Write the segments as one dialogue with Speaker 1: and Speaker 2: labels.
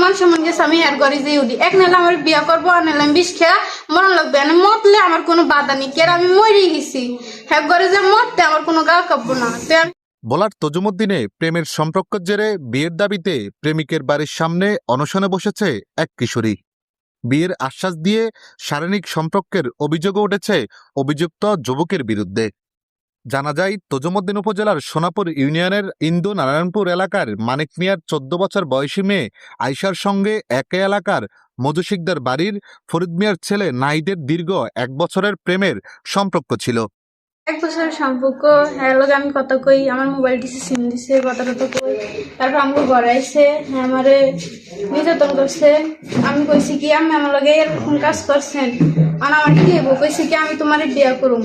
Speaker 1: মান সম্মান গেছে আমি হের ঘরে যে উঠি এক নাহলে আমার বিয়া করবো আর নাহলে আমি বিষ খেয়া মরণ লাগবে না মতলে আমার কোনো বাধা নেই কেন আমি মরেই গেছি হের ঘরে যে মরতে আমার কোনো গা কাঁপবো না
Speaker 2: বলার তজুমুদ্দিনে প্রেমের সম্পর্কের জেরে বিয়ের দাবিতে প্রেমিকের বাড়ির সামনে অনশনে বসেছে এক কিশোরী। বিয়ের আশ্বাস দিয়ে শারীরিক সম্পর্কের অভিযোগও উঠেছে অভিযুক্ত যুবকের বিরুদ্ধে। জানা যায় তজুমুদ্দিন উপজেলার সোনাপুর ইউনিয়নের ইন্দু নারায়ণপুর এলাকার মানিক মিয়ার 14 বছর বয়সী মেয়ে আয়শার সঙ্গে একই এলাকার মধু শিকদার বাড়ির ফরিদ মিয়ার ছেলে নাহিদের দীর্ঘ 1 বছরের প্রেমের সম্পর্ক ছিল।
Speaker 1: 1 বছরের সম্পর্ক হ্যাঁ লোক আমি কথা কই আমার মোবাইল দিছে সিম দিছে কথা কই তারপর আমাকে ঘরে আইসে হ্যাঁ আমারে নির্যাতন করছে আমি কইছি কি আমি আমার লগে এরকম কাজ করছেন আর আমার কি হইব কইছি কি আমি তোমার বিয়ে করুম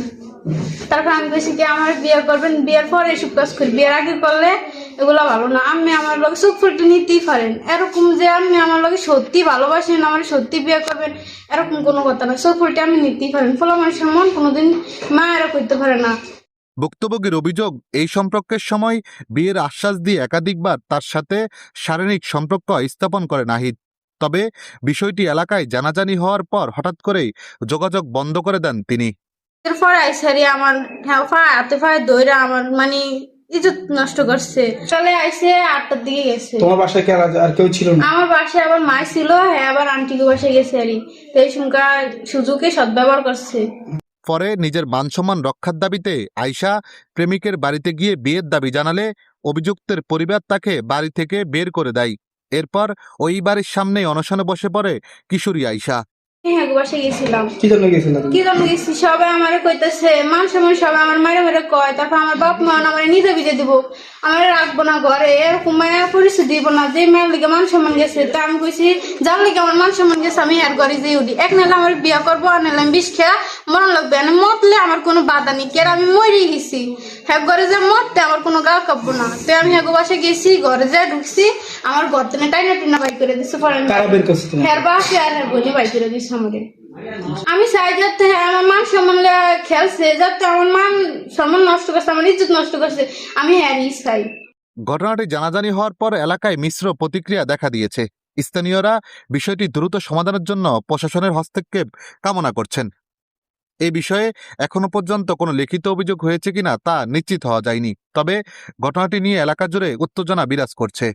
Speaker 1: তারপর আমি কইছি কি আমার বিয়ে করবেন বিয়ের পরে এসব কাজ করি বিয়ের আগে করলে এগুলো ভালো না আমি আমার লগে চোখ ফুলতে নিতেই পারেন এরকম যে আমি আমার লগে সত্যি ভালোবাসেন আমার সত্যি বিয়ে করবেন এরকম কোনো কথা না চোখ ফুলতে আমি নিতেই পারেন ফলে মানুষের মন কোনোদিন মায়েরা করতে পারে না।
Speaker 2: ভুক্তভোগীর অভিযোগ এই সম্পর্কের সময় বিয়ের আশ্বাস দিয়ে একাধিকবার তার সাথে শারীরিক সম্পর্ক স্থাপন করে নাহিদ। তবে বিষয়টি এলাকায় জানাজানি হওয়ার পর হঠাৎ করেই যোগাযোগ বন্ধ করে দেন তিনি।
Speaker 1: এরপর আইসারি আমার হাতে ফায় দইরা আমার মানে ইজ্জত নষ্ট করছে চলে আইসে 8টার দিকে গেছে।
Speaker 3: তোমার বাসায় কে আর কেউ ছিল না?
Speaker 1: আমার বাসায় আবার মা ছিল হ্যাঁ আবার আন্টিকে বাসায় গেছে আরই তো এই সংখ্যা সুযোগে সদ্ব্যবহার করছে।
Speaker 2: পরে নিজের মানসম্মান রক্ষার দাবিতে আয়শা প্রেমিকের বাড়িতে গিয়ে বিয়ের দাবি জানালে অভিযুক্তের পরিবার তাকে বাড়ি থেকে বের করে দেয়। এরপর ওই বাড়ির সামনে অনশনে বসে পড়ে কিশোরী আয়শা।
Speaker 1: হ্যাঁ বাসায় গেছিলাম।
Speaker 3: কি জন্য গেছিলাম?
Speaker 1: কি জন্য গেছি সবাই আমারে কইতেছে মান সম্মান সবাই আমার মায়ের মেরে কয় তারপর আমার বাপ মা আমার নিজে বিজে দিব আমার রাখবো না ঘরে এরকম মায়া পরিস্থিতি দিব না যে মায়ের লিগে মান সম্মান গেছে তা আমি কইছি যার লিগে আমার মান সম্মান গেছে আমি আর ঘরে যে উঠি এক নাহলে আমার বিয়া করবো আর নাহলে আমি বিষ খেয়া মরণ লাগবে না মতলে আমার কোনো বাধা নেই কেন আমি মরেই গেছি হ্যাঁ ঘরে যে মরতে আমার কোনো গা কাঁপবো না তো আমি হ্যাঁ বাসায় গেছি ঘরে যা ঢুকছি আমার ঘর থেকে টাইনা টিনা বাই করে দিচ্ছে পরে হ্যাঁ বাসে আর হ্যাঁ বলে বাই করে দিচ্ছে আমাকে। আমি চাই যাতে আমার মান সম্মান খেলছে যাতে আমার মান সম্মান নষ্ট করছে আমার ইজ্জত নষ্ট করছে আমি হ্যারই চাই।
Speaker 2: ঘটনাটি জানাজানি হওয়ার পর এলাকায় মিশ্র প্রতিক্রিয়া দেখা দিয়েছে। স্থানীয়রা বিষয়টি দ্রুত সমাধানের জন্য প্রশাসনের হস্তক্ষেপ কামনা করছেন। এই বিষয়ে এখনো পর্যন্ত কোনো লিখিত অভিযোগ হয়েছে কিনা তা নিশ্চিত হওয়া যায়নি। তবে ঘটনাটি নিয়ে এলাকা জুড়ে উত্তেজনা বিরাজ করছে।